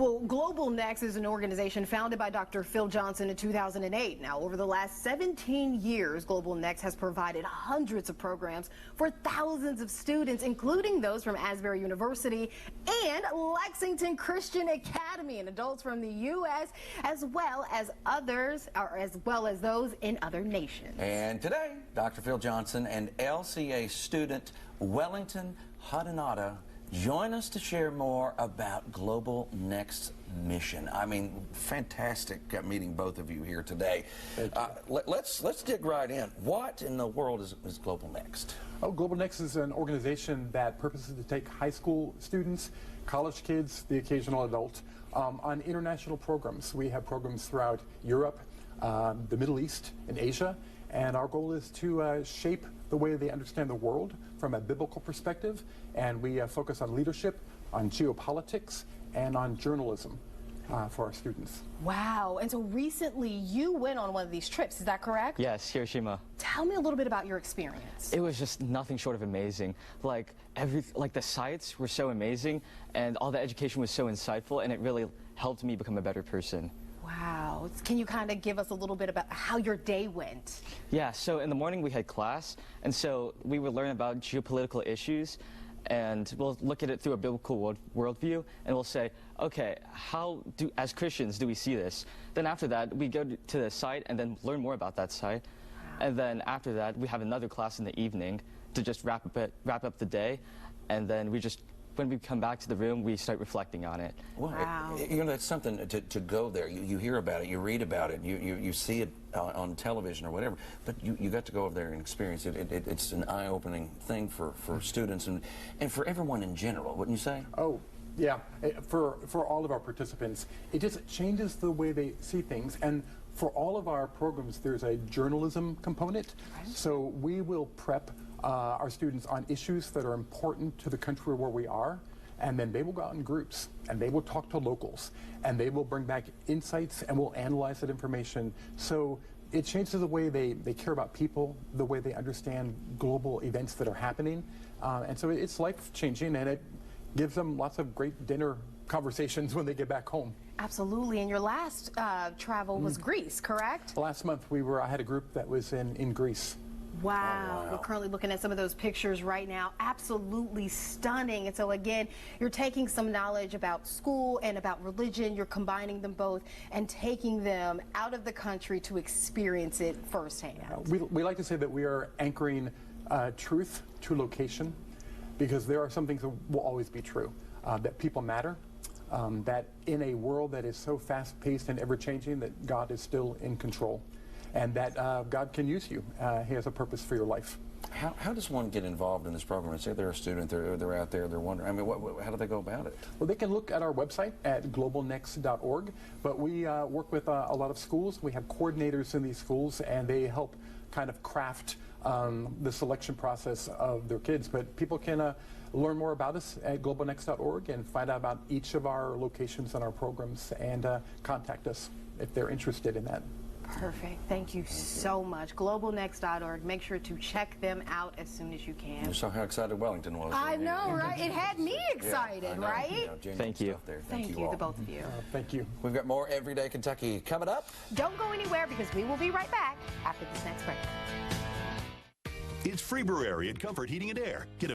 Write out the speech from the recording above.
Well, Global Next is an organization founded by Dr. Phil Johnson in 2008. Now, over the last 17 years, Global Next has provided hundreds of programs for thousands of students, including those from Asbury University and Lexington Christian Academy, and adults from the U.S. as well as those in other nations. And today, Dr. Phil Johnson and LCA student Wellington Hadanata join us to share more about Global Next mission. I mean, fantastic meeting both of you here today. Let's dig right in. What in the world is Global Next? Oh, Global Next is an organization that purposes to take high school students, college kids, the occasional adult, on international programs. We have programs throughout Europe, the Middle East, and Asia, and our goal is to shape the way they understand the world from a biblical perspective, and we focus on leadership, on geopolitics, and on journalism for our students. Wow, and so recently you went on one of these trips, is that correct? Yes, Hiroshima. Tell me a little bit about your experience. It was just nothing short of amazing. Like the sites were so amazing, and all the education was so insightful, and it really helped me become a better person. Wow. Can you kind of give us a little bit about how your day went? Yeah, so in the morning we had class, and so we would learn about geopolitical issues, and we'll look at it through a biblical worldview, and we'll say, okay, as Christians, do we see this? Then after that, we go to the site and then learn more about that site. Wow. And then after that, we have another class in the evening to just wrap up the day, and then when we come back to the room, we start reflecting on it. Well, wow. You know, it's something to go there. You hear about it, you read about it, you see it on television or whatever, but you got to go over there and experience it. It's an eye-opening thing for students and for everyone in general, wouldn't you say? Oh, yeah. For all of our participants, it just changes the way they see things. And for all of our programs, there's a journalism component. Right. So we will prep our students on issues that are important to the country where we are, and then they will go out in groups and they will talk to locals and they will bring back insights and we'll analyze that information. So it changes the way they care about people, the way they understand global events that are happening, and so it's life-changing, and it gives them lots of great dinner conversations when they get back home. Absolutely. And your last travel was Greece, correct? Last month I had a group that was in Greece. Wow. We're currently looking at some of those pictures right now. Absolutely stunning. And so again, you're taking some knowledge about school and about religion, you're combining them both and taking them out of the country to experience it firsthand. We like to say that we are anchoring truth to location, because there are some things that will always be true, that people matter, that in a world that is so fast-paced and ever-changing, that God is still in control, and that God can use you. He has a purpose for your life. How does one get involved in this program? Say they're a student, they're out there, they're wondering, I mean, how do they go about it? Well, they can look at our website at globalnext.org, but we work with a lot of schools. We have coordinators in these schools, and they help kind of craft the selection process of their kids. But people can learn more about us at globalnext.org and find out about each of our locations and our programs, and contact us if they're interested in that. Perfect. Thank you so much. Globalnext.org. Make sure to check them out as soon as you can. You saw how excited Wellington was. I know, right? It had me excited, right? You know, thank you. Thank you, the both of you. Thank you. We've got more Everyday Kentucky coming up. Don't go anywhere, because we will be right back after this next break. It's February at Comfort Heating and Air. Get a